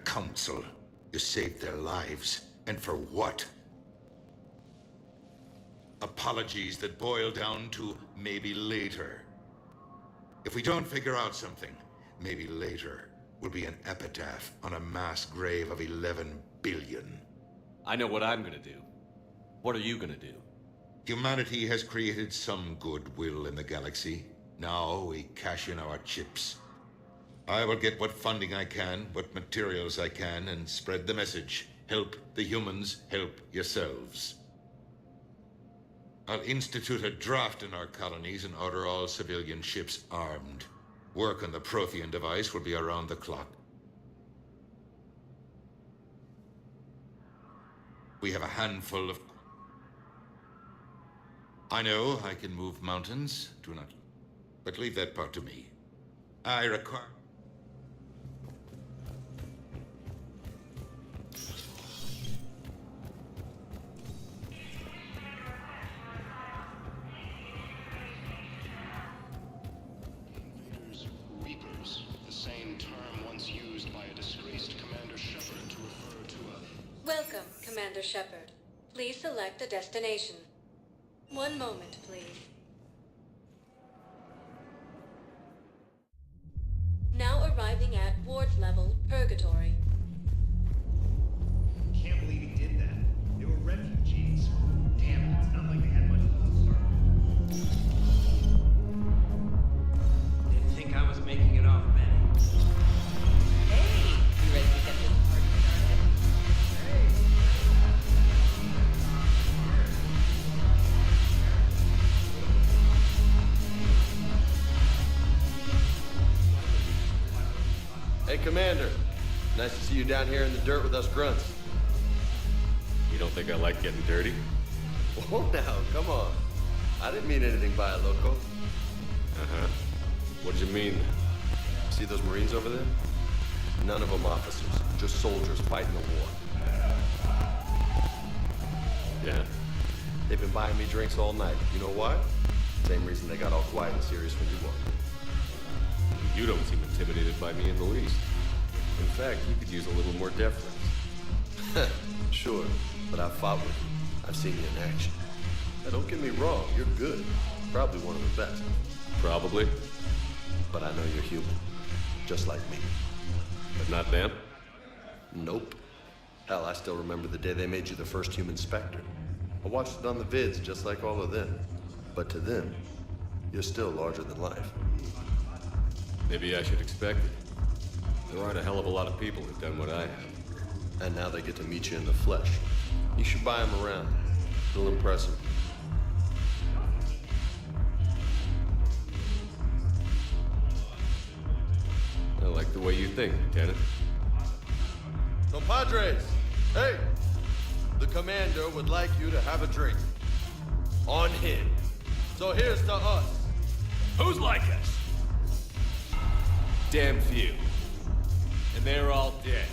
council. You saved their lives. And for what? Apologies that boil down to maybe later. If we don't figure out something, maybe later will be an epitaph on a mass grave of 11 billion. I know what I'm gonna do. What are you gonna do? Humanity has created some goodwill in the galaxy. Now we cash in our chips. I will get what funding I can, what materials I can, and spread the message. Help the humans, help yourselves. I'll institute a draft in our colonies and order all civilian ships armed. Work on the Prothean device will be around the clock. We have a handful of... I know I can move mountains, do not... But leave that part to me. I require... Reapers, the same term once used by a disgraced Commander Shepard to refer to a... Welcome, Commander Shepard. Please select a destination. One moment, please. Now arriving at Ward's level, Purgatory. Can't believe he did that. They were refugees. Damn it, it's not like they had much of a start. Didn't think I was making it off, Benny. Hey, you ready to get this party started? Hey, Commander. Nice to see you down here in the dirt with us grunts. You don't think I like getting dirty? Oh, now, come on. I didn't mean anything by it, loco. Uh-huh. What did you mean? See those Marines over there? None of them officers, just soldiers fighting the war. Yeah? They've been buying me drinks all night. You know why? Same reason they got all quiet and serious when you walked in. You don't seem intimidated by me in the least. In fact, you could use a little more deference. Sure, but I've fought with you. I've seen you in action. Now, don't get me wrong, you're good. Probably one of the best. Probably. But I know you're human. Just like me. But not them? Nope. Hell, I still remember the day they made you the first human Spectre. I watched it on the vids just like all of them. But to them, you're still larger than life. Maybe I should expect it. There aren't a hell of a lot of people who've done what I have. And now they get to meet you in the flesh. You should buy them around. They'll impress them. I like the way you think, Lieutenant. Compadres! Hey! The commander would like you to have a drink. On him. So here's to us. Who's like us? Damn few. And they're all dead.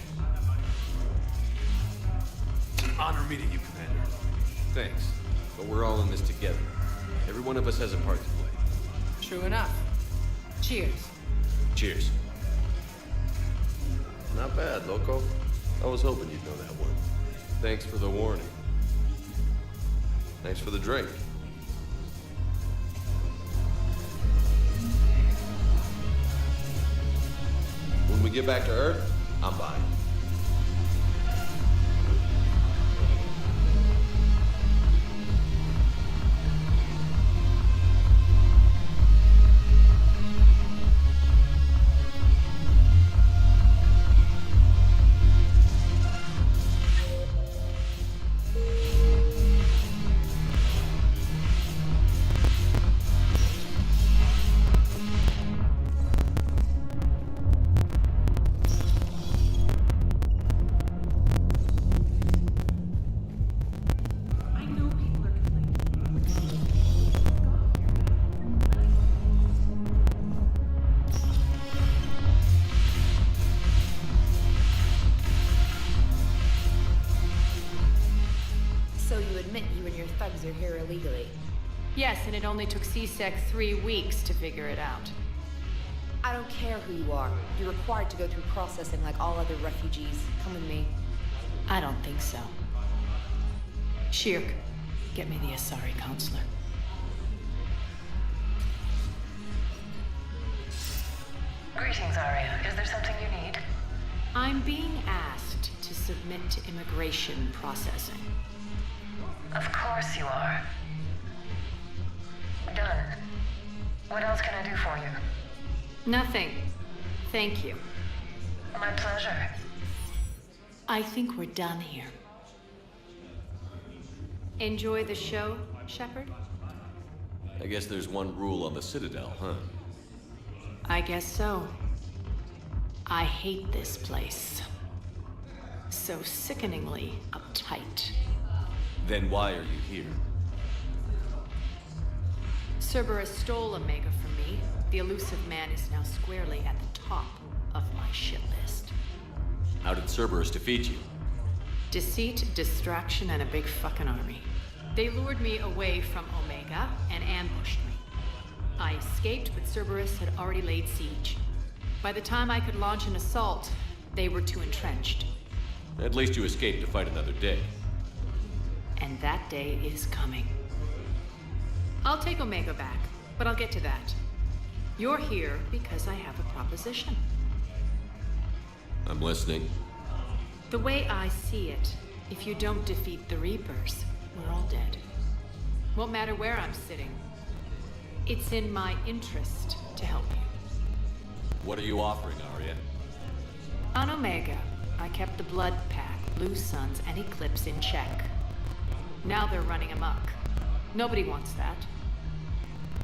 It's an honor meeting you, Commander. Thanks. But we're all in this together. Every one of us has a part to play. True enough. Cheers. Cheers. Not bad, loco. I was hoping you'd know that one. Thanks for the warning. Thanks for the drink. When we get back to Earth, I'm buying. Are here illegally. Yes, and it only took CSEC 3 weeks to figure it out. I don't care who you are. You're required to go through processing like all other refugees. Come with me. I don't think so. Shirk, get me the Asari counselor. Greetings, Arya. Is there something you need? I'm being asked to submit to immigration processing. Of course you are. Done. What else can I do for you? Nothing. Thank you. My pleasure. I think we're done here. Enjoy the show, Shepard? I guess there's one rule on the Citadel, huh? I guess so. I hate this place. So sickeningly uptight. Then why are you here? Cerberus stole Omega from me. The elusive man is now squarely at the top of my shit list. How did Cerberus defeat you? Deceit, distraction, and a big fucking army. They lured me away from Omega and ambushed me. I escaped, but Cerberus had already laid siege. By the time I could launch an assault, they were too entrenched. At least you escaped to fight another day. And that day is coming. I'll take Omega back, but I'll get to that. You're here because I have a proposition. I'm listening. The way I see it, if you don't defeat the Reapers, we're all dead. Won't matter where I'm sitting. It's in my interest to help you. What are you offering, Arya? On Omega, I kept the Blood Pack, Blue Suns, and Eclipse in check. Now they're running amok. Nobody wants that.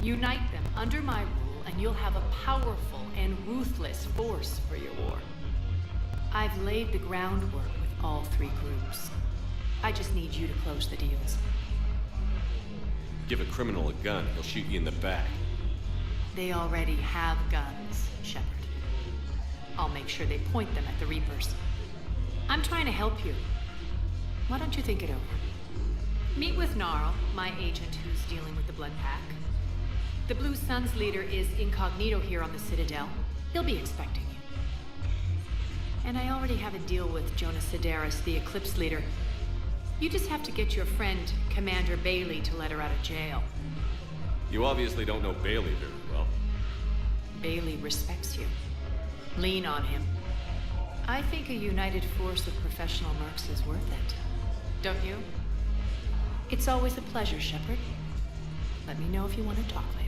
Unite them under my rule, and you'll have a powerful and ruthless force for your war. I've laid the groundwork with all three groups. I just need you to close the deals. Give a criminal a gun, he'll shoot you in the back. They already have guns, Shepard. I'll make sure they point them at the Reapers. I'm trying to help you. Why don't you think it over? Meet with Gnarl, my agent who's dealing with the Blood Pack. The Blue Suns leader is incognito here on the Citadel. He'll be expecting you. And I already have a deal with Jonas Sedaris, the Eclipse leader. You just have to get your friend, Commander Bailey, to let her out of jail. You obviously don't know Bailey very well. Bailey respects you. Lean on him. I think a united force of professional mercs is worth it. Don't you? It's always a pleasure, Shepard. Let me know if you want to talk later.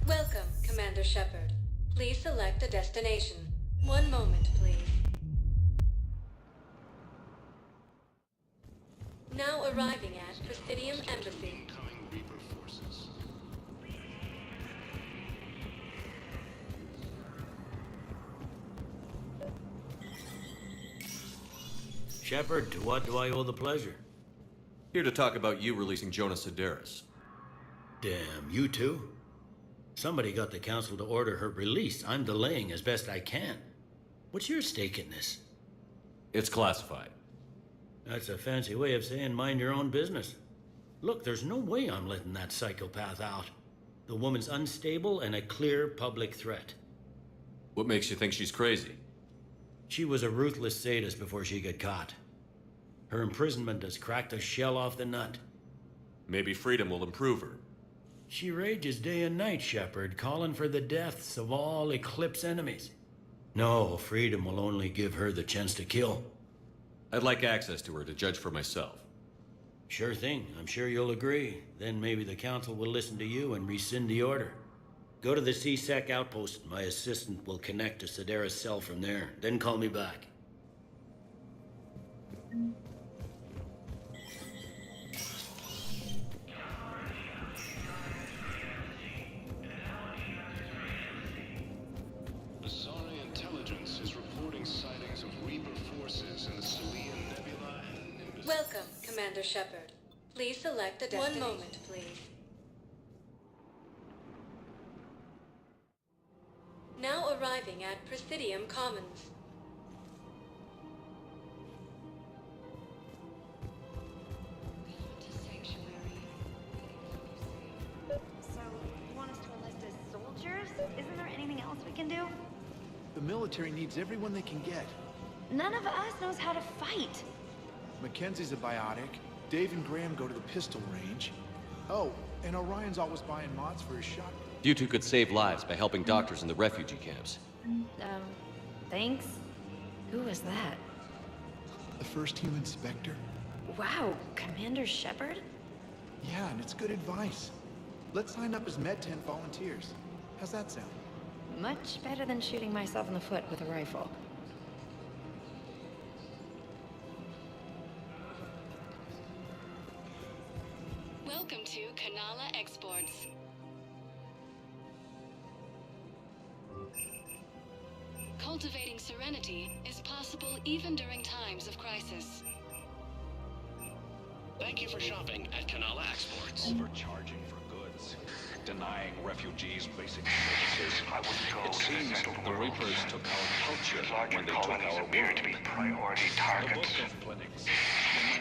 Welcome, Commander Shepard. Please select a destination. One moment, please. Now arriving at Presidium Embassy. Incoming Reaper forces. Shepard, to what do I owe the pleasure? Here to talk about you releasing Jonas Sedaris. Damn, you too? Somebody got the council to order her release. I'm delaying as best I can. What's your stake in this? It's classified. That's a fancy way of saying mind your own business. Look, there's no way I'm letting that psychopath out. The woman's unstable and a clear public threat. What makes you think she's crazy? She was a ruthless sadist before she got caught. Her imprisonment has cracked a shell off the nut. Maybe freedom will improve her. She rages day and night, Shepard, calling for the deaths of all Eclipse enemies. No, freedom will only give her the chance to kill. I'd like access to her to judge for myself. Sure thing. I'm sure you'll agree. Then maybe the council will listen to you and rescind the order. Go to the CSEC outpost. My assistant will connect to Sedera's cell from there. Then call me back. Asari intelligence is reporting sightings of Reaper forces in the Salian Nebula and Nimbus. Welcome, Commander Shepard. Please select a destination. 1 moment, please. Now arriving at Presidium Commons. So, you want us to enlist as soldiers? Isn't there anything else we can do? The military needs everyone they can get. None of us knows how to fight. Mackenzie's a biotic. Dave and Graham go to the pistol range. Oh, and Orion's always buying mods for his shotgun. You two could save lives by helping doctors in the refugee camps. Thanks. Who was that? The first human Spectre? Wow, Commander Shepard? Yeah, and it's good advice. Let's sign up as Med-10 volunteers. How's that sound? Much better than shooting myself in the foot with a rifle. Welcome to Kanala Exports. Cultivating serenity is possible even during times of crisis. Thank you for shopping at Kanala Exports. Overcharging for goods, denying refugees basic services. It seems the Reapers took our culture when they took our appear to be priority targets. The book of clinics.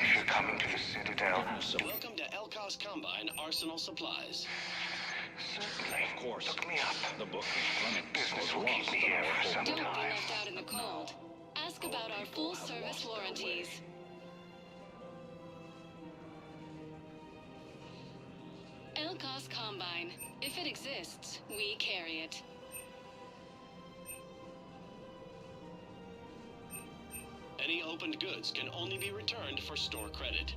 If you're coming to the Citadel, Welcome to Elcos Combine Arsenal Supplies. Certainly. Of course. Look me up. The book of clinics Business was will keep lost me in here our for some home. Don't be time. left out in the cold. Ask about our full service warranties. Elcos Combine. If it exists, we carry it. Any opened goods can only be returned for store credit.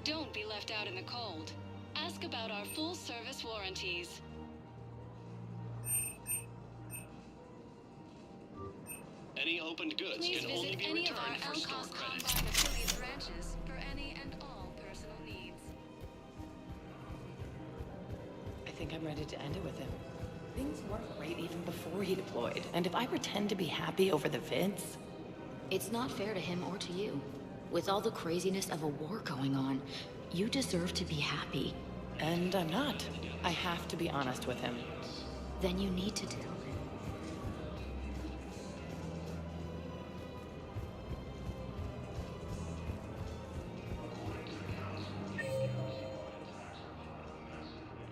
Don't be left out in the cold. Ask about our full service warranties. Any opened goods Please can only visit be any of our returned for store Elcos credit. Combine affiliate branches for any and all personal needs. I think I'm ready to end it with him. Things weren't great even before he deployed, and if I pretend to be happy over the vids... It's not fair to him or to you. With all the craziness of a war going on, you deserve to be happy. And I'm not. I have to be honest with him. Then you need to do.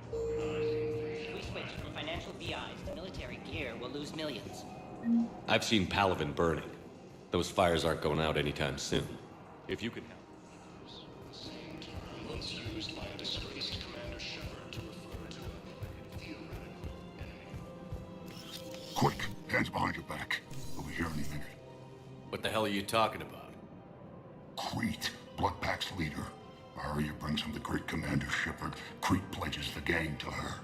If we switch from financial BIs to military gear, we'll lose millions. I've seen Palavin burning. Those fires aren't going out anytime soon. If you could help. Same term once used by a disgraced Commander Shepard to refer to a theoretical enemy. Quick, hands behind your back. We'll be here any minute. What the hell are you talking about? Crete, Bloodpack's leader. Arya brings him the great Commander Shepard. Crete pledges the gang to her.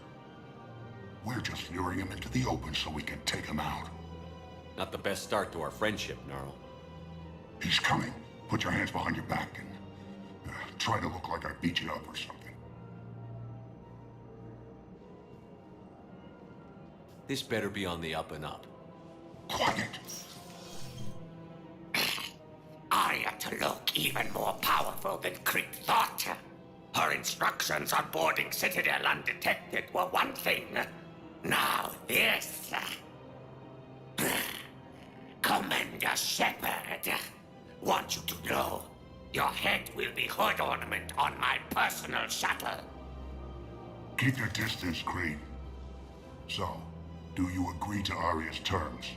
We're just luring him into the open so we can take him out. Not the best start to our friendship, Gnarl. He's coming. Put your hands behind your back and try to look like I beat you up or something. This better be on the up and up. Quiet. Arya to look even more powerful than Crete thought. Her instructions on boarding Citadel undetected were one thing. Now this. Commander Shepard, want you to know, your head will be hood ornament on my personal shuttle. Keep your distance, Creed. So, do you agree to Arya's terms?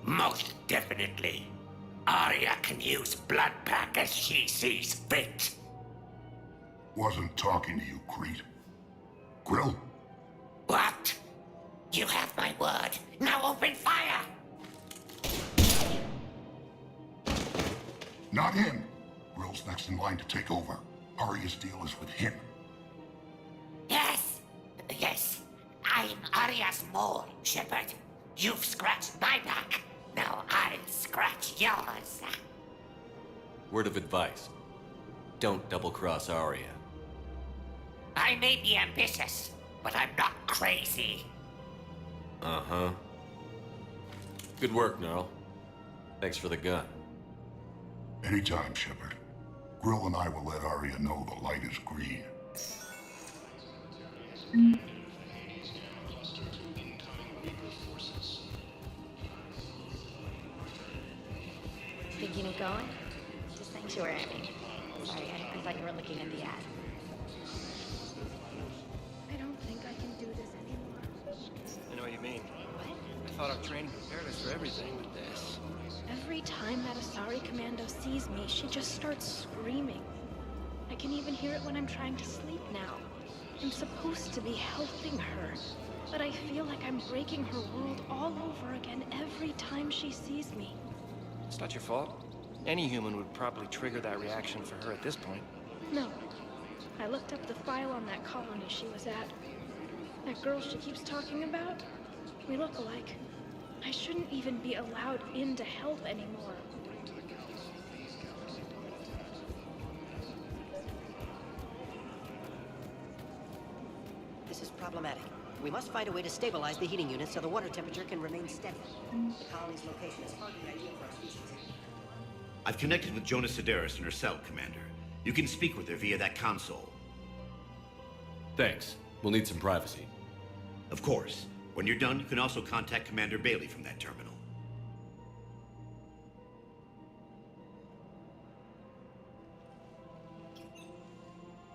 Most definitely. Arya can use Bloodpack as she sees fit. Wasn't talking to you, Creed. Grill? What? You have my word. Now open fire! Not him. Grill's next in line to take over. Arya's deal is with him. Yes. Yes. I'm Arya's mole, Shepard. You've scratched my back. Now I'll scratch yours. Word of advice. Don't double-cross Arya. I may be ambitious, but I'm not crazy. Uh-huh. Good work, Gnarl. Thanks for the gun. Anytime, Shepard. Grill and I will let Arya know the light is green. Thinking of going? To Sanctuary, I mean. Sorry, I thought you were looking in the ad. I don't think I can do this anymore. I know what you mean. I thought our training prepared us for everything, but this... Every time that Asari commando sees me, she just starts screaming. I can even hear it when I'm trying to sleep now. I'm supposed to be helping her, but I feel like I'm breaking her world all over again every time she sees me. It's not your fault. Any human would probably trigger that reaction for her at this point. No. I looked up the file on that colony she was at. That girl she keeps talking about? We look alike. I shouldn't even be allowed in to help anymore. This is problematic. We must find a way to stabilize the heating unit so the water temperature can remain steady. The colony's location is hardly ideal for our species. I've connected with Jonas Sedaris and her cell, Commander. You can speak with her via that console. Thanks. We'll need some privacy. Of course. When you're done, you can also contact Commander Bailey from that terminal.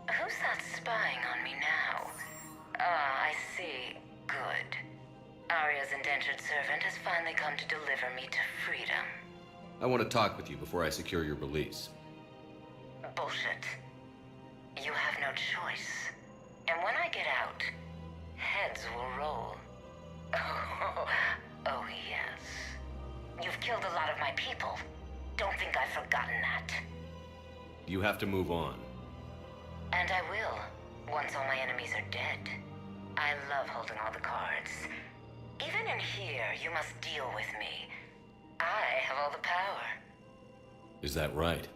Who's that spying on me now? Ah, I see. Good. Arya's indentured servant has finally come to deliver me to freedom. I want to talk with you before I secure your release. Bullshit. You have no choice. And when I get out, heads will roll. Oh, yes. You've killed a lot of my people. Don't think I've forgotten that. You have to move on. And I will, once all my enemies are dead. I love holding all the cards. Even in here, you must deal with me. I have all the power. Is that right?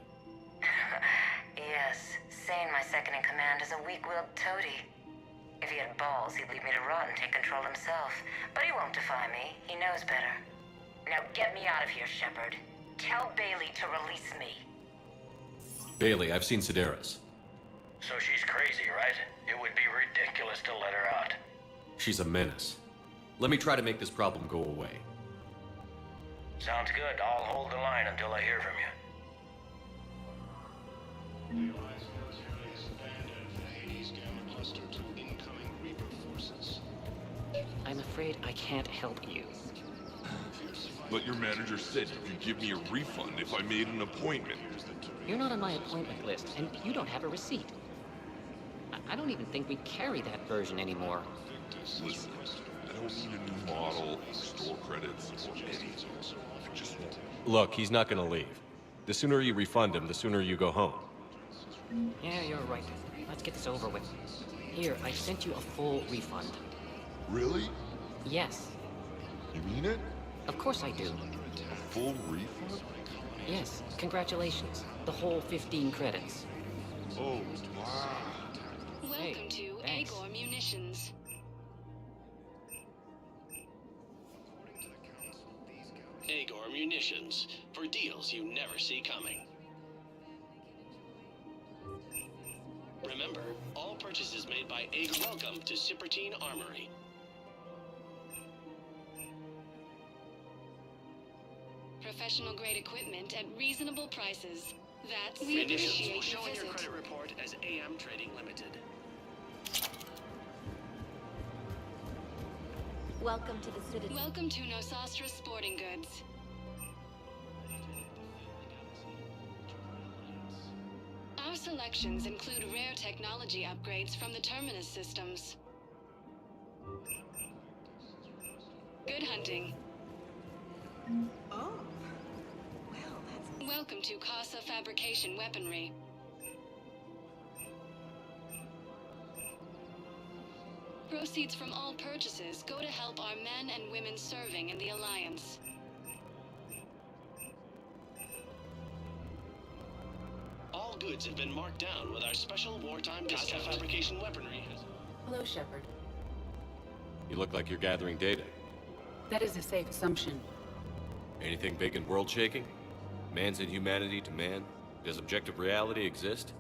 Yes, Sane, my second-in-command, is a weak-willed toady. If he had balls, he'd leave me to rot and take control himself. But he won't defy me. He knows better. Now get me out of here, Shepard. Tell Bailey to release me. Bailey, I've seen Sedaris. So she's crazy, right? It would be ridiculous to let her out. She's a menace. Let me try to make this problem go away. Sounds good. I'll hold the line until I hear from you. I'm afraid I can't help you. But your manager said you could give me a refund if I made an appointment. You're not on my appointment list, and you don't have a receipt. I don't even think we carry that version anymore. Listen, I don't need a new model, store credits, or anything. I just want... Look, he's not gonna leave. The sooner you refund him, the sooner you go home. Yeah, you're right. Let's get this over with. Here, I sent you a full refund. Really? Yes. You mean it? Of course I do. A full refund? Yes, congratulations. The whole 15 credits. Oh, wow. Welcome to Agor Munitions. Agor Munitions, for deals you never see coming. Remember, all purchases made by Agor. Welcome to Cipertine Armory. Professional grade equipment at reasonable prices. That's We will appreciate your show on your visit. credit report as AM Trading Limited. Welcome to the city. Welcome to Nosastra Sporting Goods. Our selections include rare technology upgrades from the Terminus systems. Good hunting. Oh. Well, that's... Welcome to Casa Fabrication Weaponry. Proceeds from all purchases go to help our men and women serving in the Alliance. All goods have been marked down with our special wartime discount. Fabrication weaponry. Hello, Shepard. You look like you're gathering data. That is a safe assumption. Anything big and world-shaking? Man's inhumanity to man? Does objective reality exist?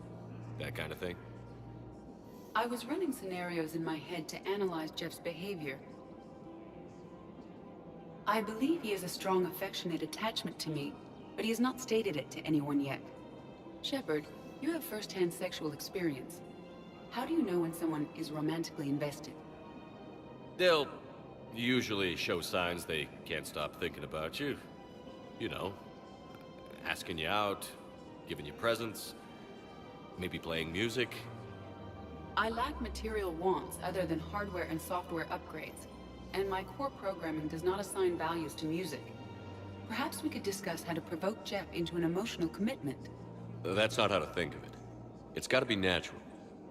That kind of thing? I was running scenarios in my head to analyze Jeff's behavior. I believe he has a strong affectionate attachment to me, but he has not stated it to anyone yet. Shepard, you have first-hand sexual experience. How do you know when someone is romantically invested? They'll usually show signs they can't stop thinking about you. You know, asking you out, giving you presents, maybe playing music. I lack material wants other than hardware and software upgrades, and my core programming does not assign values to music. Perhaps we could discuss how to provoke Jeff into an emotional commitment. That's not how to think of it. It's got to be natural.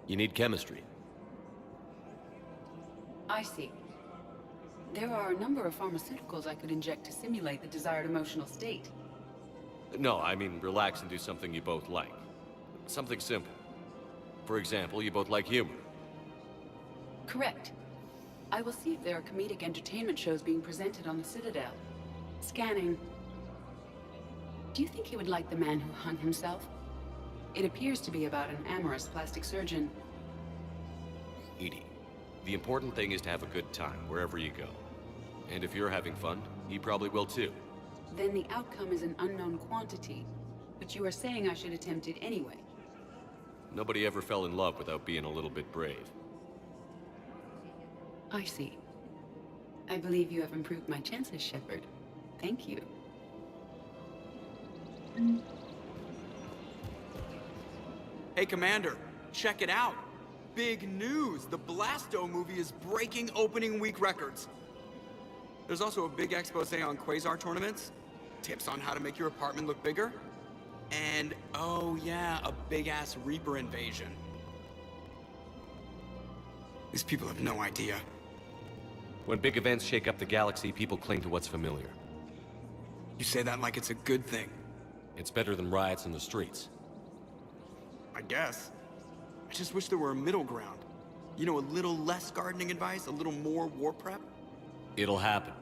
You need chemistry. I see. There are a number of pharmaceuticals I could inject to simulate the desired emotional state. No, I mean relax and do something you both like. Something simple. For example, you both like humor. Correct. I will see if there are comedic entertainment shows being presented on the Citadel. Scanning. Do you think he would like The Man Who Hung Himself? It appears to be about an amorous plastic surgeon. Edie, the important thing is to have a good time wherever you go. And if you're having fun, he probably will too. Then the outcome is an unknown quantity, but you are saying I should attempt it anyway. Nobody ever fell in love without being a little bit brave. I see. I believe you have improved my chances, Shepard. Thank you. Hey, Commander, check it out. Big news! The Blasto movie is breaking opening week records. There's also a big expose on Quasar tournaments, tips on how to make your apartment look bigger, and, oh yeah, a big-ass Reaper invasion. These people have no idea. When big events shake up the galaxy, people cling to what's familiar. You say that like it's a good thing. It's better than riots in the streets. I guess. I just wish there were a middle ground. You know, a little less gardening advice, a little more war prep. It'll happen.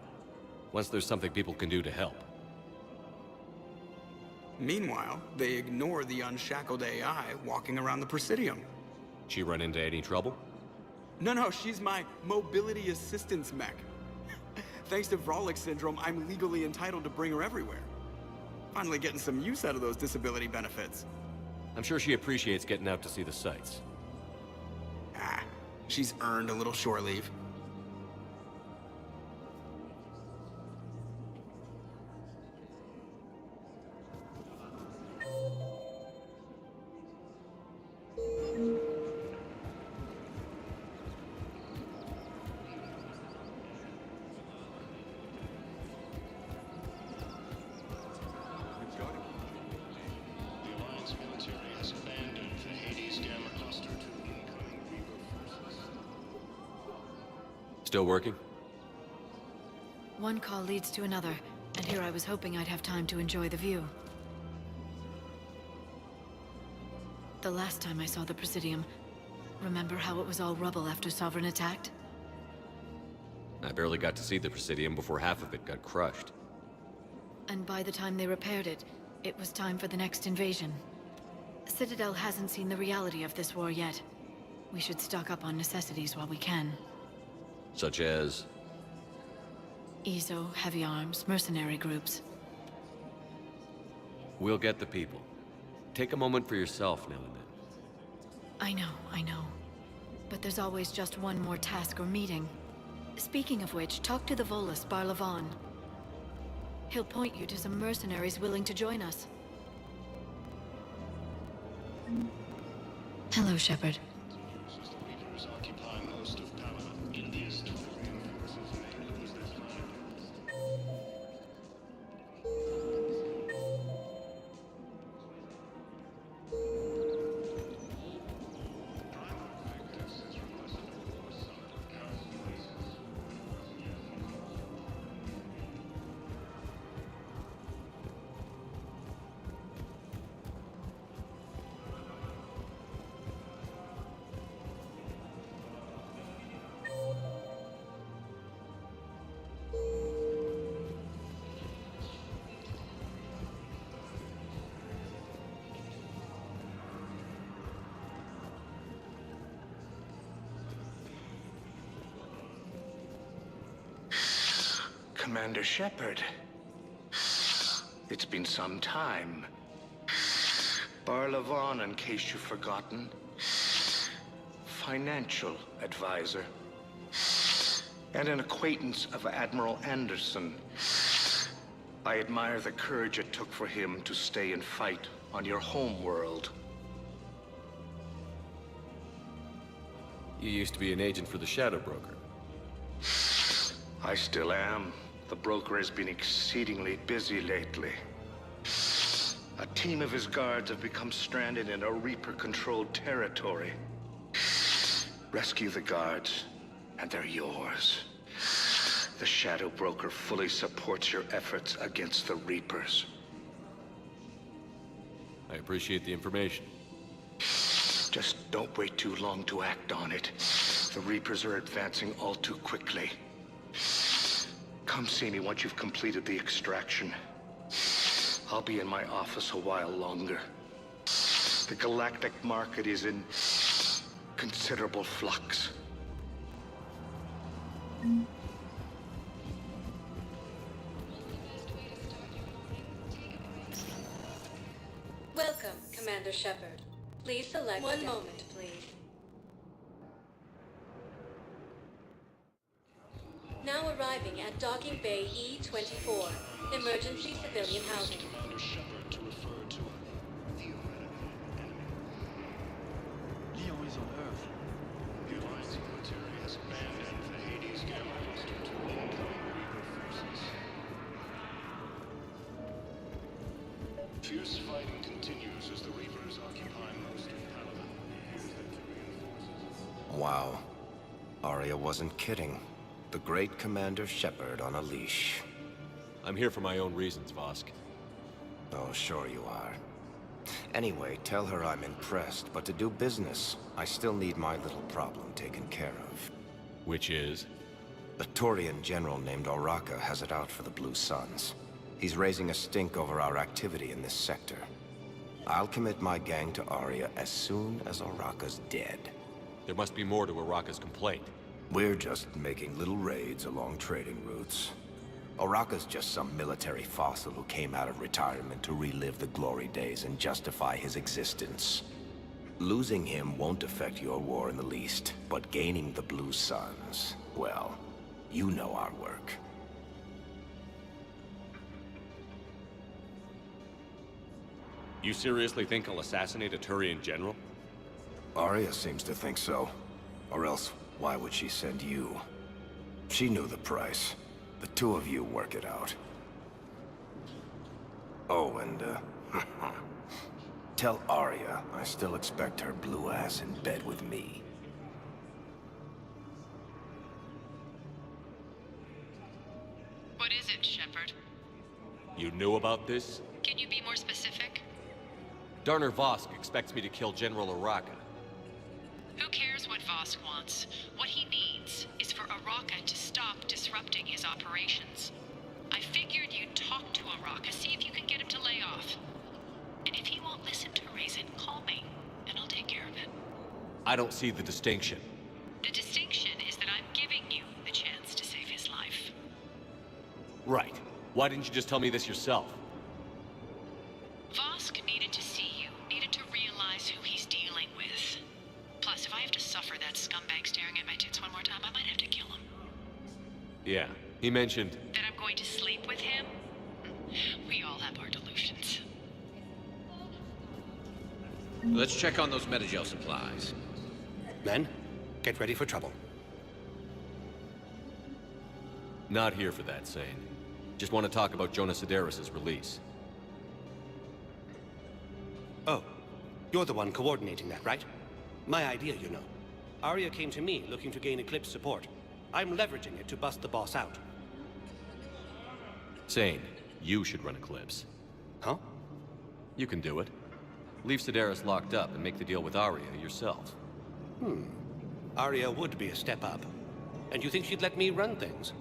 Once there's something people can do to help. Meanwhile, they ignore the unshackled AI walking around the Presidium. She run into any trouble? No, she's my mobility assistance mech. Thanks to Vrolic syndrome, I'm legally entitled to bring her everywhere. Finally getting some use out of those disability benefits. I'm sure she appreciates getting out to see the sights. She's earned a little shore leave. Still working? One call leads to another, and here I was hoping I'd have time to enjoy the view. The last time I saw the Presidium, remember how it was all rubble after Sovereign attacked? I barely got to see the Presidium before half of it got crushed. And by the time they repaired it, it was time for the next invasion. Citadel hasn't seen the reality of this war yet. We should stock up on necessities while we can. Such as? EZO, heavy arms, mercenary groups. We'll get the people. Take a moment for yourself now and then. I know. But there's always just one more task or meeting. Speaking of which, talk to the Volus, Barlavan. He'll point you to some mercenaries willing to join us. Hello, Shepard. Commander Shepard. It's been some time. Barlavon, in case you've forgotten. Financial advisor. And an acquaintance of Admiral Anderson. I admire the courage it took for him to stay and fight on your home world. You used to be an agent for the Shadow Broker. I still am. The broker has been exceedingly busy lately. A team of his guards have become stranded in a Reaper-controlled territory. Rescue the guards, and they're yours. The Shadow Broker fully supports your efforts against the Reapers. I appreciate the information. Just don't wait too long to act on it. The Reapers are advancing all too quickly. Come see me once you've completed the extraction. I'll be in my office a while longer. The galactic market is in considerable flux. Welcome, Commander Shepard. Please select one moment, please. Now arriving at Docking Bay E-24, emergency civilian housing. Commander Shepard to refer to a theoretical enemy. Leon is on Earth. The Alliance military has abandoned the Hades Gamma cluster to incoming Reaper forces. Fierce fighting continues as the Reapers occupy most of Paladin. Wow. Arya wasn't kidding. The great Commander Shepard on a leash. I'm here for my own reasons, Vosk. Oh, sure you are. Anyway, tell her I'm impressed, but to do business, I still need my little problem taken care of. Which is? A Turian general named Oraka has it out for the Blue Suns. He's raising a stink over our activity in this sector. I'll commit my gang to Arya as soon as Oraka's dead. There must be more to Oraka's complaint. We're just making little raids along trading routes. Oraka's just some military fossil who came out of retirement to relive the glory days and justify his existence. Losing him won't affect your war in the least, but gaining the Blue Suns, well, you know our work. You seriously think I'll assassinate a Turian general? Arya seems to think so. Or else, why would she send you? She knew the price. The two of you work it out. Oh, and, tell Arya I still expect her blue ass in bed with me. What is it, Shepard? You knew about this? Can you be more specific? Darner Vosk expects me to kill General Oraka. Who cares what Vosk wants? What he needs is for Oraka to stop disrupting his operations. I figured you'd talk to Oraka, see if you can get him to lay off. And if he won't listen to reason, call me, and I'll take care of it. I don't see the distinction. The distinction is that I'm giving you the chance to save his life. Right. Why didn't you just tell me this yourself? Vosk needed to see you, needed to realize who he's dealing with. Plus, if I have to suffer that scumbag staring at my tits one more time, I might have to kill him. Yeah, he mentioned... That I'm going to sleep with him? We all have our delusions. Let's check on those metagel supplies. Men, get ready for trouble. Not here for that, Sane. Just want to talk about Jonas Sedaris' release. Oh, you're the one coordinating that, right? My idea, you know. Arya came to me looking to gain Eclipse support. I'm leveraging it to bust the boss out. Sane, you should run Eclipse. Huh? You can do it. Leave Sedaris locked up and make the deal with Arya yourself. Arya would be a step up. And you think she'd let me run things?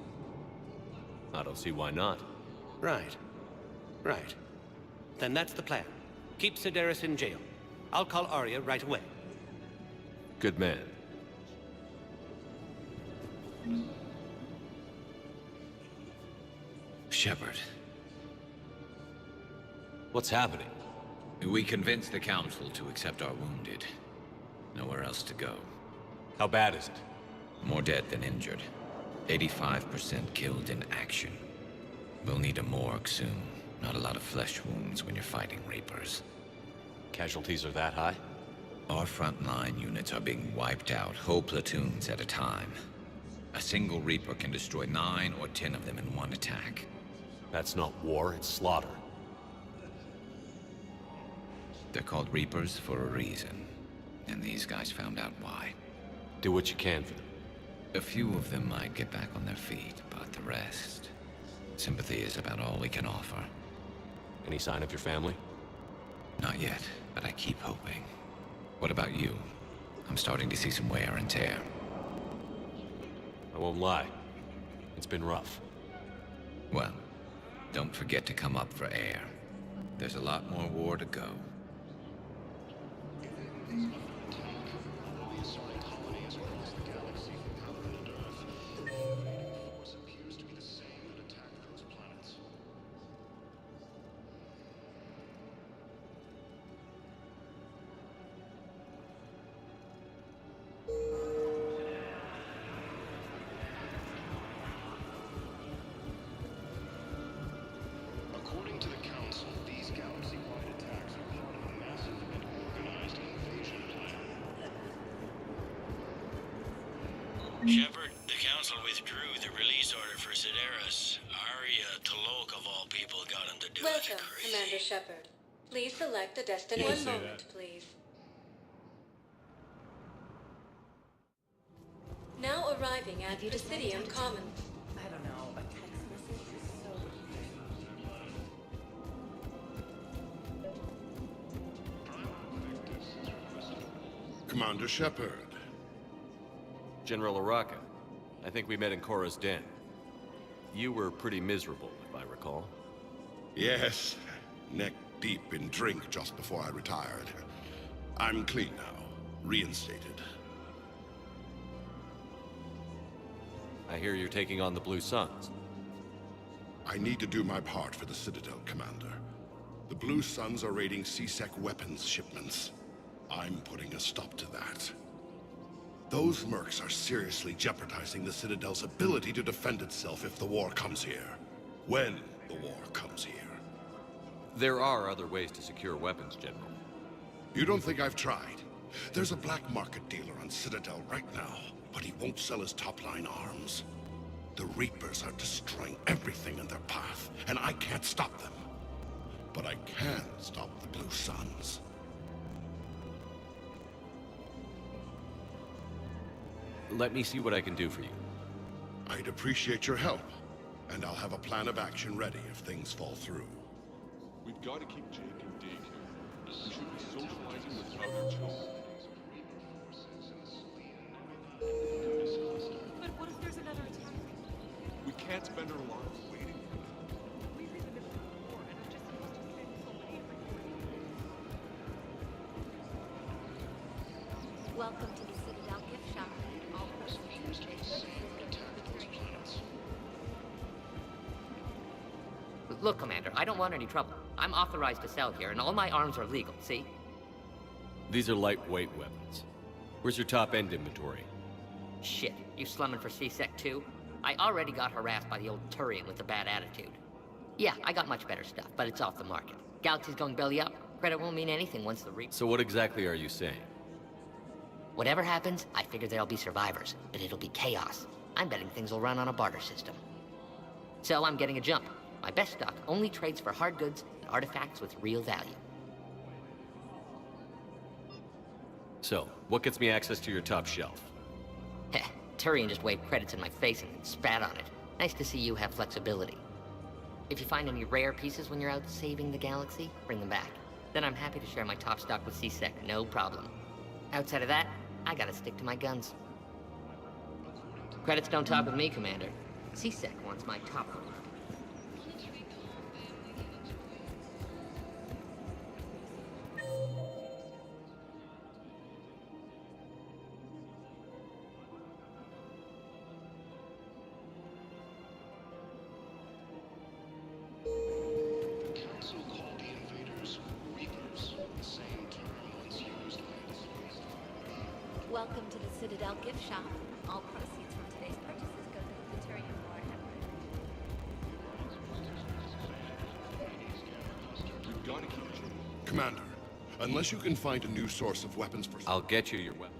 I don't see why not. Right. Right. Then that's the plan. Keep Sedaris in jail. I'll call Arya right away. Good man. Shepard. What's happening? We convinced the Council to accept our wounded. Nowhere else to go. How bad is it? More dead than injured. 85% killed in action. We'll need a morgue soon. Not a lot of flesh wounds when you're fighting Reapers. Casualties are that high? Our frontline units are being wiped out, whole platoons at a time. A single Reaper can destroy 9 or 10 of them in one attack. That's not war, it's slaughter. They're called Reapers for a reason. And these guys found out why. Do what you can for them. A few of them might get back on their feet, but the rest... sympathy is about all we can offer. Any sign of your family? Not yet, but I keep hoping. What about you? I'm starting to see some wear and tear. I won't lie. It's been rough. Well, don't forget to come up for air. There's a lot more war to go. According to the Council, these galaxy-wide attacks are part of a massive and organized invasion plan. Shepard, the Council withdrew the release order for Sedaris. Arya Talok, of all people, got him to do it. Welcome, Commander Shepard. Please select a destination. One moment, please. Now arriving at Presidium Commons. I don't know, a text message is so... Commander Shepard. General Araka, I think we met in Korra's den. You were pretty miserable, if I recall. Yes, neck deep in drink just before I retired. I'm clean now, reinstated. I hear you're taking on the Blue Suns. I need to do my part for the Citadel, Commander. The Blue Suns are raiding C-Sec weapons shipments. I'm putting a stop to that. Those mercs are seriously jeopardizing the Citadel's ability to defend itself if the war comes here. When the war comes here. There are other ways to secure weapons, General. You don't think I've tried? There's a black market dealer on Citadel right now, but he won't sell his top-line arms. The Reapers are destroying everything in their path, and I can't stop them. But I can stop the Blue Suns. Let me see what I can do for you. I'd appreciate your help, and I'll have a plan of action ready if things fall through. We've got to keep Jake in daycare. We should be socializing without our children. But what if there's another attack? We can't spend our lives waiting for them. We reasoned it before, and I'm just supposed to sit and wait for you. Welcome to the Citadel gift shop. All proceeds to the same attack those planets. Look, Commander, I don't want any trouble. I'm authorized to sell here, and all my arms are legal, see? These are lightweight weapons. Where's your top-end inventory? Shit, you slumming for C-Sec too? I already got harassed by the old Turian with a bad attitude. Yeah, I got much better stuff, but it's off the market. Galaxy's going belly up. Credit won't mean anything once the So what exactly are you saying? Whatever happens, I figure there'll be survivors, but it'll be chaos. I'm betting things will run on a barter system. So I'm getting a jump. My best stock only trades for hard goods and artifacts with real value. So, what gets me access to your top shelf? Heh, Turian just waved credits in my face and spat on it. Nice to see you have flexibility. If you find any rare pieces when you're out saving the galaxy, bring them back. Then I'm happy to share my top stock with C-Sec, no problem. Outside of that, I gotta stick to my guns. Credits don't talk with me, Commander. C-Sec wants my top one. Welcome to the Citadel gift shop. All proceeds from today's purchases go to the Materium War effort. We've got to keep it. Commander, unless you can find a new source of weapons for... I'll get you your weapon.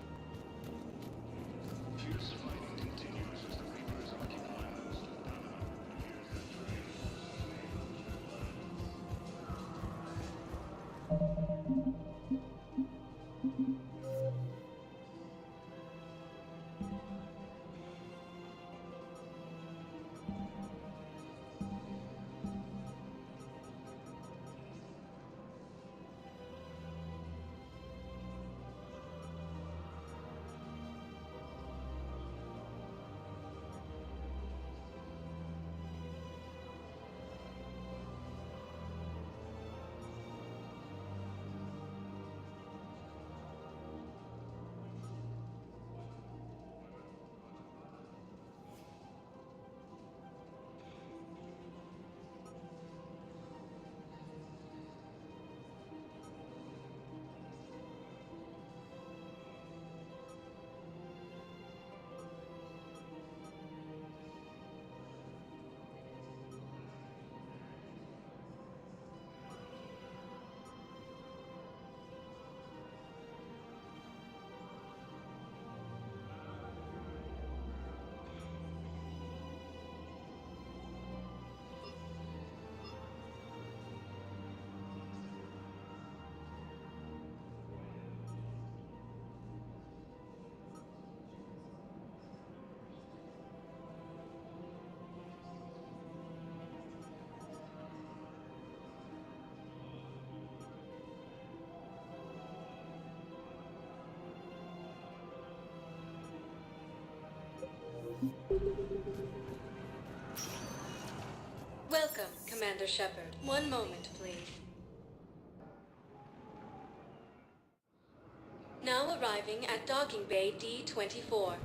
Welcome, Commander Shepard. One moment, please. Now arriving at Docking Bay D-24.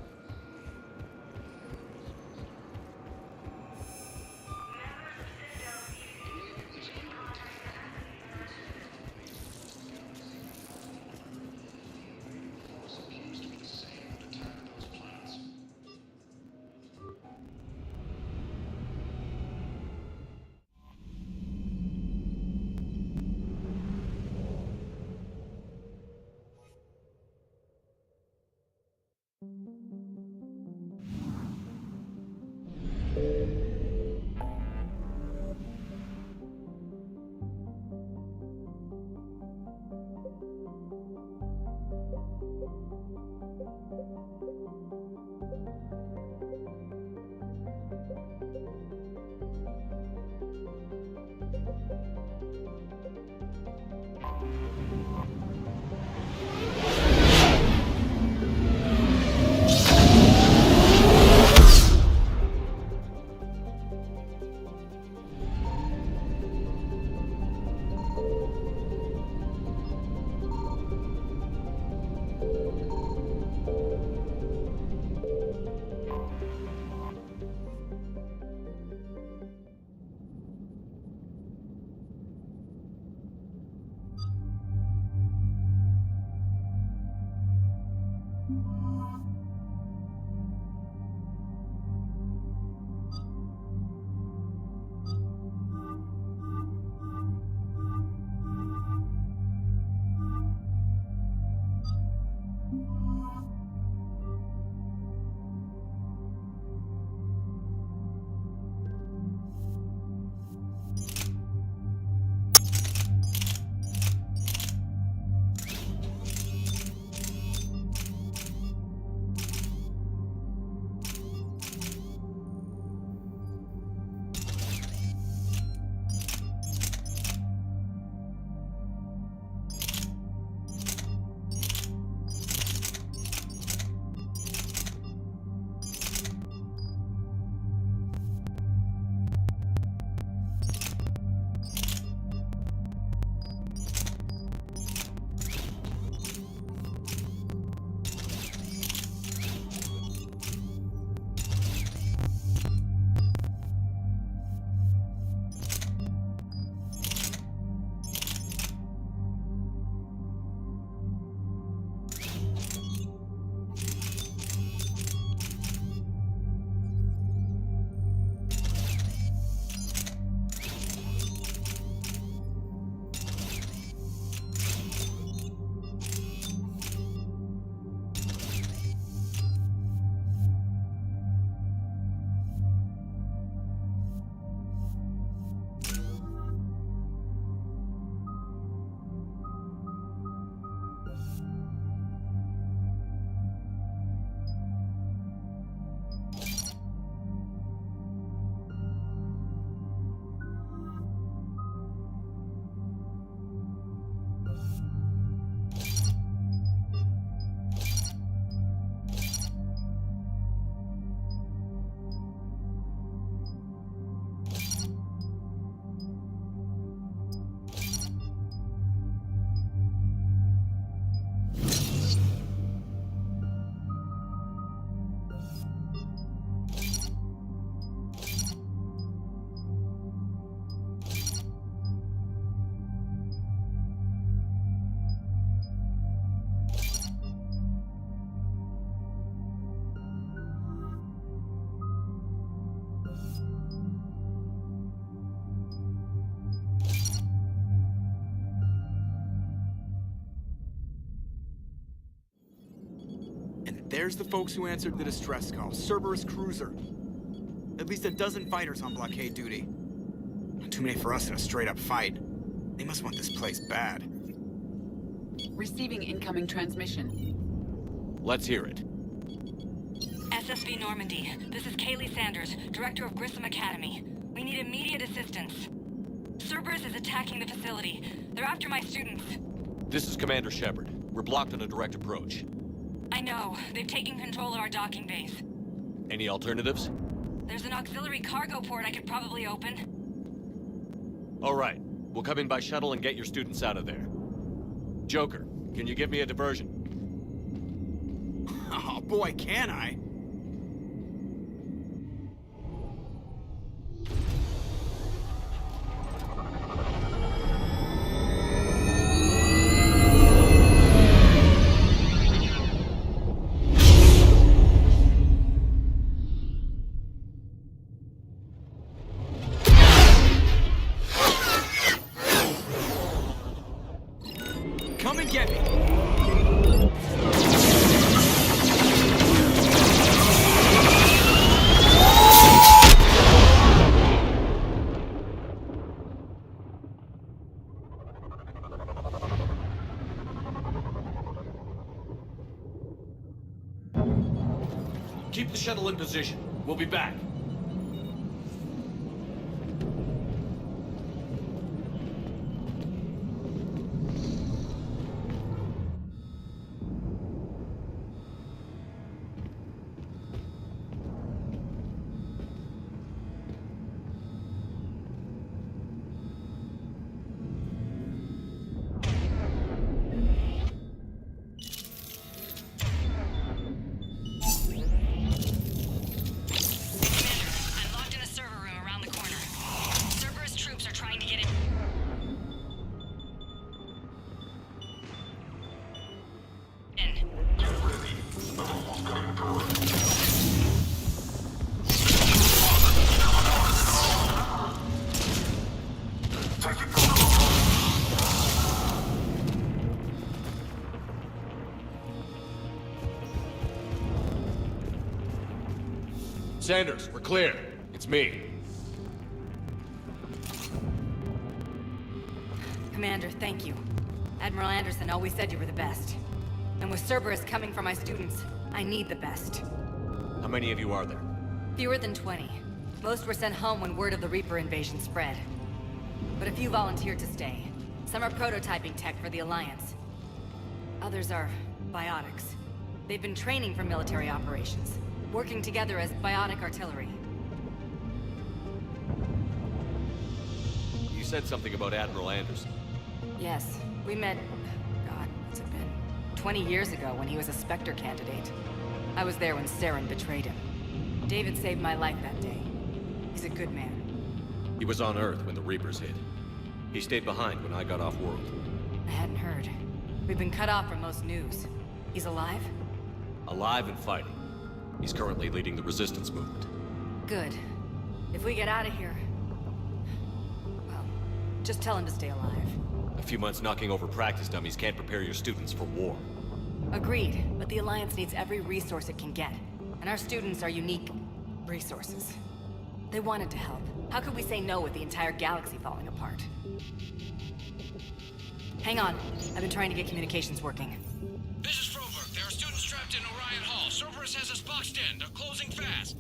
There's the folks who answered the distress call. Cerberus cruiser. At least a dozen fighters on blockade duty. Not too many for us in a straight-up fight. They must want this place bad. Receiving incoming transmission. Let's hear it. SSV Normandy. This is Kaylee Sanders, director of Grissom Academy. We need immediate assistance. Cerberus is attacking the facility. They're after my students. This is Commander Shepard. We're blocked on a direct approach. I know. They've taken control of our docking base. Any alternatives? There's an auxiliary cargo port I could probably open. All right. We'll come in by shuttle and get your students out of there. Joker, can you give me a diversion? Oh boy, can I? Come and get me! Keep the shuttle in position. We'll be back. Sanders, we're clear. It's me. Commander, thank you. Admiral Anderson always said you were the best. And with Cerberus coming for my students, I need the best. How many of you are there? Fewer than 20. Most were sent home when word of the Reaper invasion spread. But a few volunteered to stay. Some are prototyping tech for the Alliance. Others are biotics. They've been training for military operations, working together as biotic artillery. You said something about Admiral Anderson. Yes, we met, God, what's it been? 20 years ago when he was a Spectre candidate. I was there when Saren betrayed him. David saved my life that day. He's a good man. He was on Earth when the Reapers hit. He stayed behind when I got off-world. I hadn't heard. We've been cut off from most news. He's alive? Alive and fighting. He's currently leading the resistance movement. Good. If we get out of here... well, just tell him to stay alive. A few months knocking over practice dummies can't prepare your students for war. Agreed, but the Alliance needs every resource it can get. And our students are unique resources. They wanted to help. How could we say no with the entire galaxy falling apart? Hang on. I've been trying to get communications working. This is Froberg. There are students trapped in Orion Hall. Cerberus has us boxed in. They're closing fast.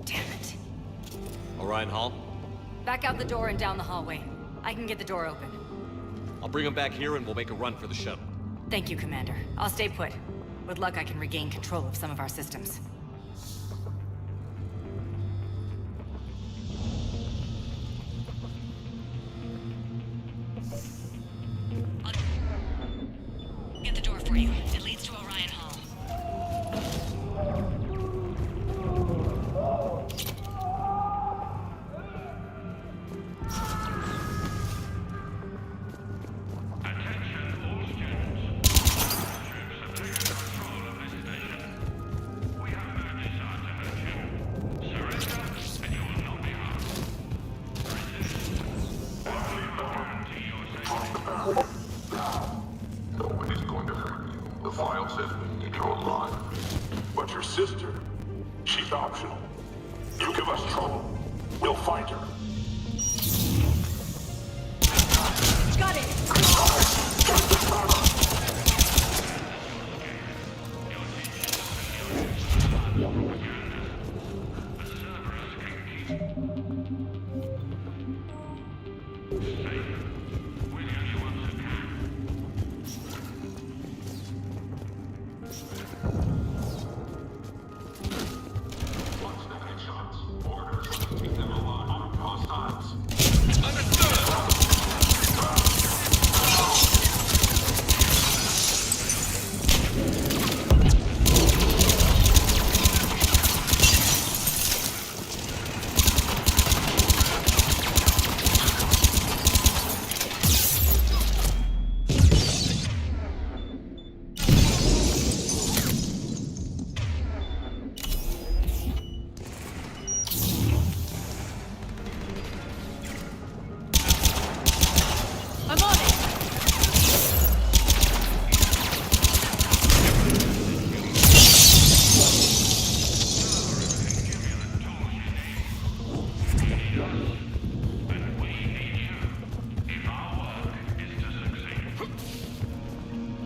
Damn it. Orion Hall? Back out the door and down the hallway. I can get the door open. I'll bring them back here and we'll make a run for the shuttle. Thank you, Commander. I'll stay put. With luck, I can regain control of some of our systems. I'll get the door for you. It leads to Orion Hall. We have sister. She's optional. You give us trouble, we'll find her. Got it!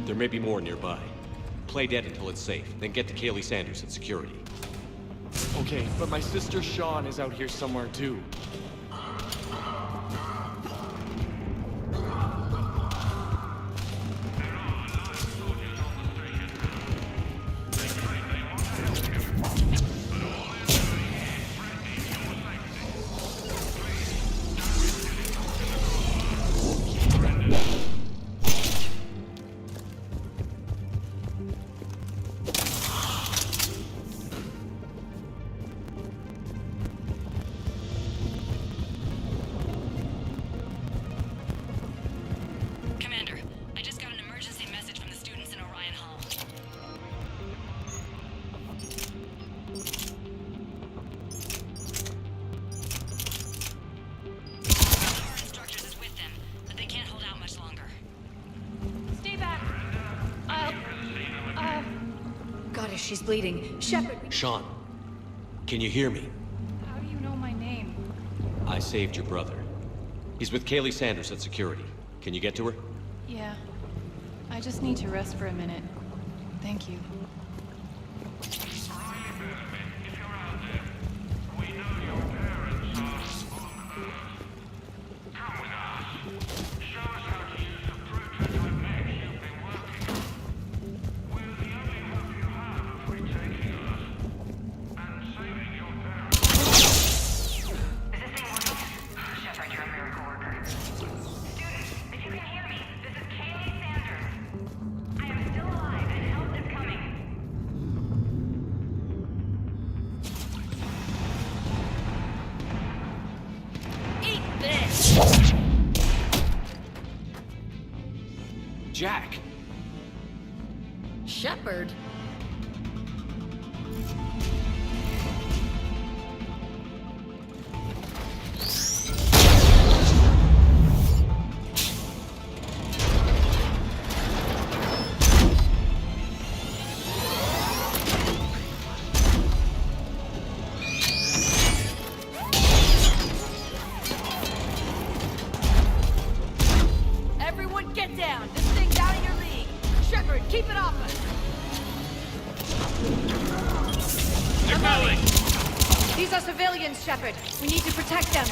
There may be more nearby. Play dead until it's safe, then get to Kaylee Sanders at security. Okay, but my sister Sean is out here somewhere too. She's bleeding. Shepard! Sean, can you hear me? How do you know my name? I saved your brother. He's with Kaylee Sanders at security. Can you get to her? Yeah. I just need to rest for a minute. Thank you. Jack! Shepard? Everyone get down! This thing's out of your league! Shepard, keep it off us! They're coming! These are civilians, Shepard. We need to protect them.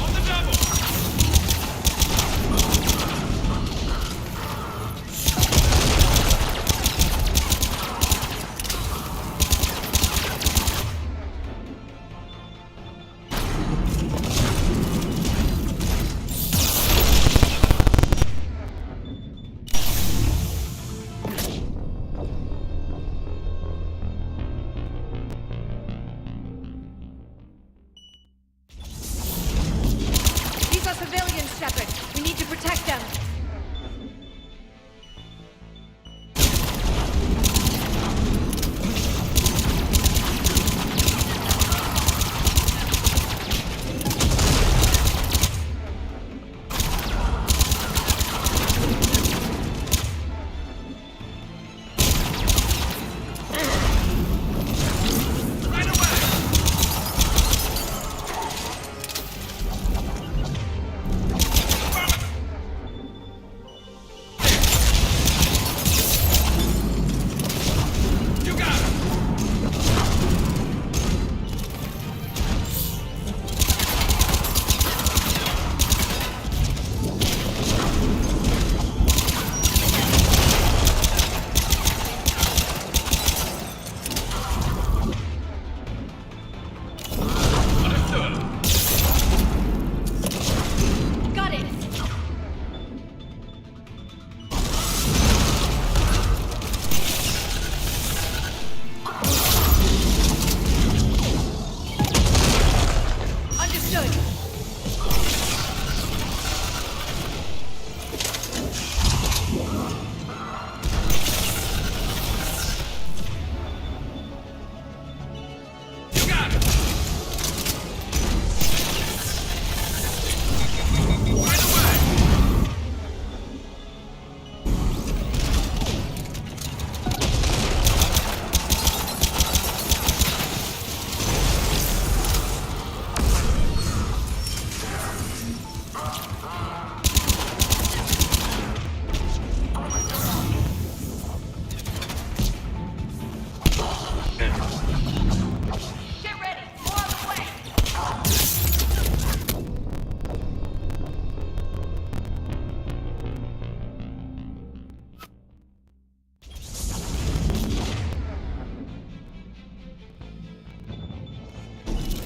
On the double!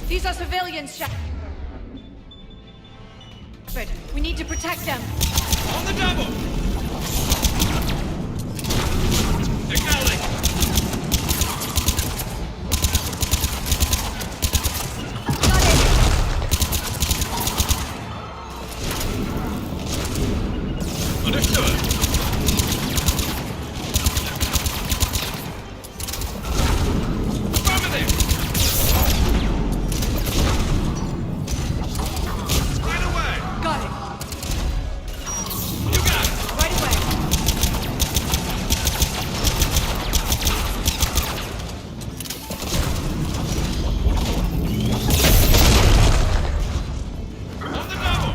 These are civilians, Shepard. We need to protect them. On the double! Signaling! Understood! Affirmative! Right away! Got it. You got it! Right away. On the double!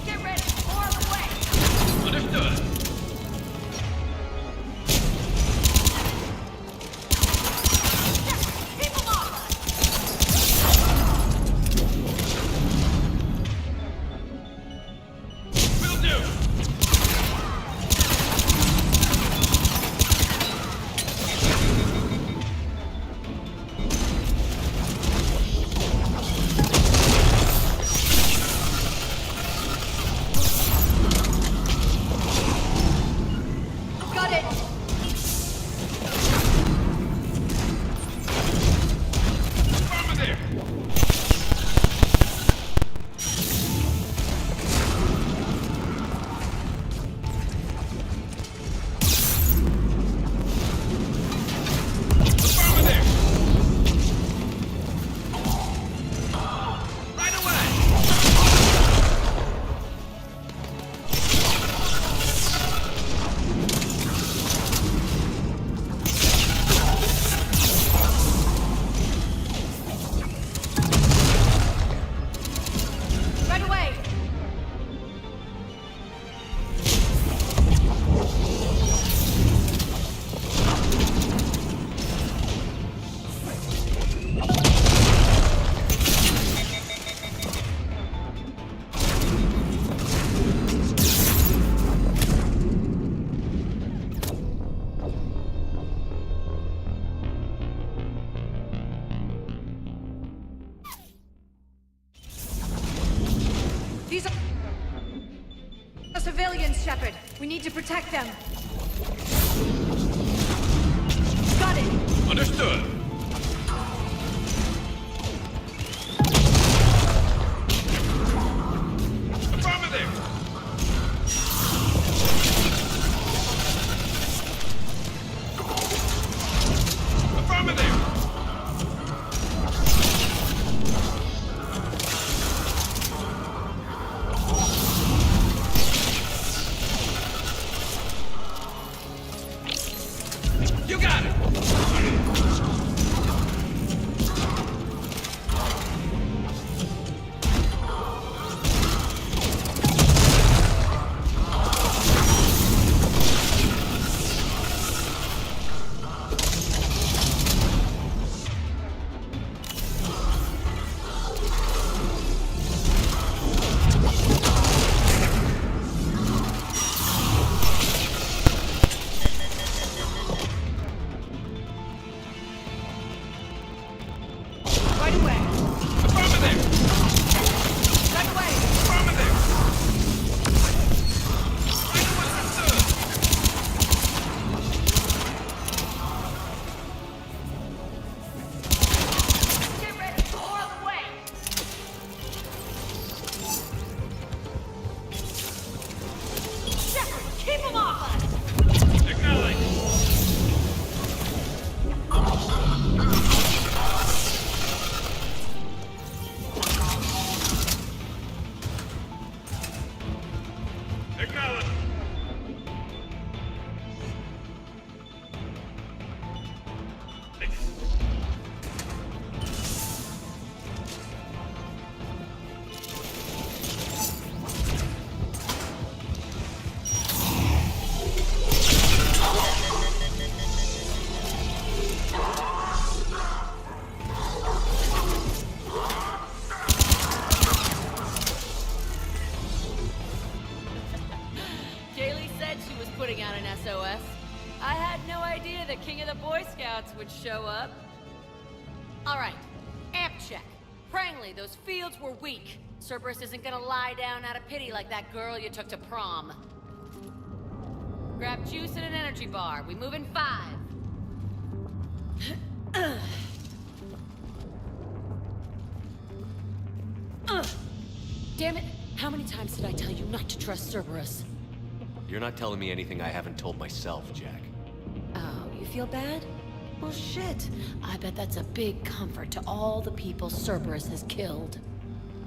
Get ready. More on the way. Understood! Keep them off. Will do! Got it. Affirmative! Affirmative! Right away! Right away. These are civilians, Shepard. We need to protect them. Got it. Understood! Affirmative! Affirmative! You got it! Boy Scouts would show up. All right, amp check. Prangley, those fields were weak. Cerberus isn't gonna lie down out of pity like that girl you took to prom. Grab juice and an energy bar. We move in 5. Damn it! How many times did I tell you not to trust Cerberus? You're not telling me anything I haven't told myself, Jack. Oh, you feel bad? Well, shit. I bet that's a big comfort to all the people Cerberus has killed.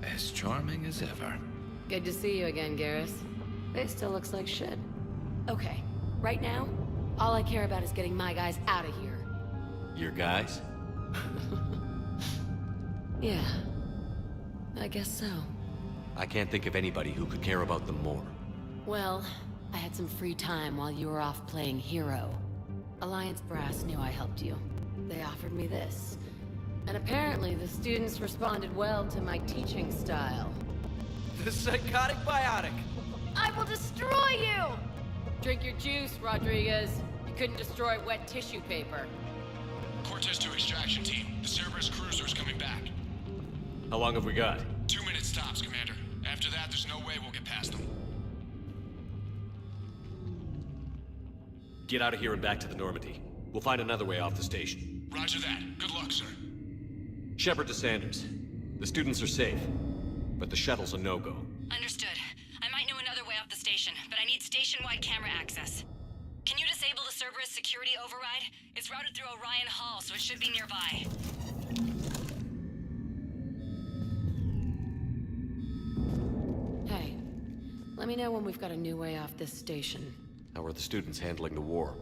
As charming as ever. Good to see you again, Garrus. It still looks like shit. Okay, right now, all I care about is getting my guys out of here. Your guys? Yeah, I guess so. I can't think of anybody who could care about them more. Well, I had some free time while you were off playing hero. Alliance Brass knew I helped you. They offered me this. And apparently the students responded well to my teaching style. The psychotic biotic! I will destroy you! Drink your juice, Rodriguez. You couldn't destroy wet tissue paper. Cortez to extraction team. The Cerberus cruiser's coming back. How long have we got? 2 minutes tops, Commander. After that, there's no way we'll get past them. Get out of here and back to the Normandy. We'll find another way off the station. Roger that. Good luck, sir. Shepard to Sanders. The students are safe, but the shuttle's a no-go. Understood. I might know another way off the station, but I need station-wide camera access. Can you disable the Cerberus security override? It's routed through Orion Hall, so it should be nearby. Hey, let me know when we've got a new way off this station. How are the students handling the war?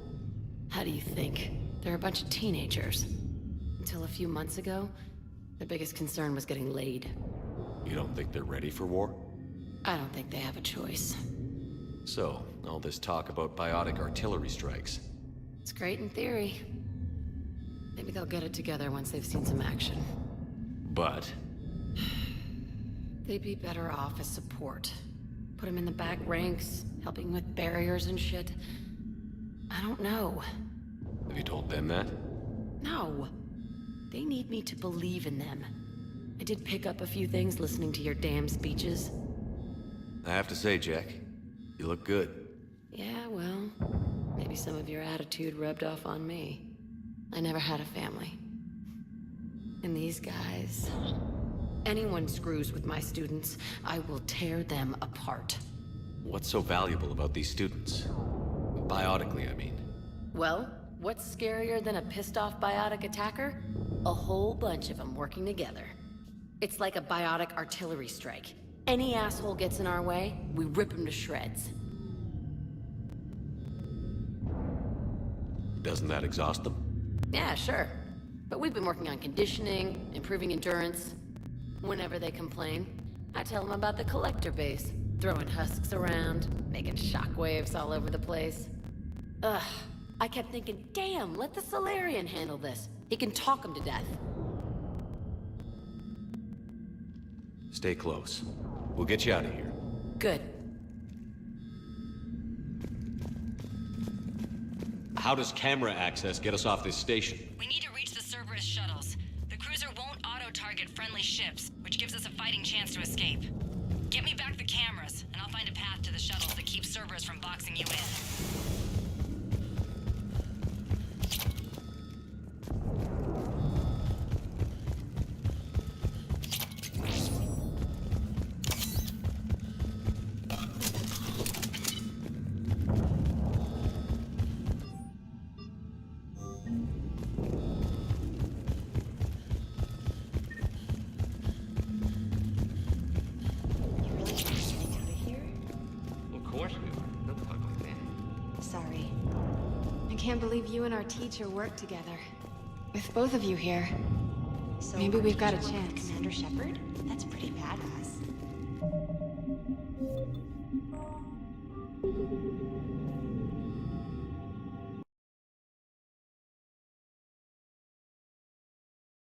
How do you think? They're a bunch of teenagers. Until a few months ago, their biggest concern was getting laid. You don't think they're ready for war? I don't think they have a choice. So, all this talk about biotic artillery strikes. It's great in theory. Maybe they'll get it together once they've seen some action. But? They'd be better off as support. Put them in the back ranks, helping with barriers and shit. I don't know. Have you told them that? No. They need me to believe in them. I did pick up a few things listening to your damn speeches. I have to say, Jack, you look good. Yeah, well, maybe some of your attitude rubbed off on me. I never had a family. And these guys... Anyone screws with my students, I will tear them apart. What's so valuable about these students? Biotically, I mean. Well, what's scarier than a pissed-off biotic attacker? A whole bunch of them working together. It's like a biotic artillery strike. Any asshole gets in our way, we rip him to shreds. Doesn't that exhaust them? Yeah, sure. But we've been working on conditioning, improving endurance. Whenever they complain, I tell them about the collector base, throwing husks around, making shockwaves all over the place. Ugh, I kept thinking, damn, let the Solarian handle this. He can talk them to death. Stay close. We'll get you out of here. Good. How does camera access get us off this station? We need to reach the Cerberus shuttles. The cruiser won't auto-target friendly ships, which gives us a fighting chance to escape. Get me back the cameras, and I'll find a path to the shuttles that keeps Cerberus from boxing you in. I can't believe you and our teacher work together. With both of you here. So maybe we've got a chance. Commander Shepard? That's pretty badass.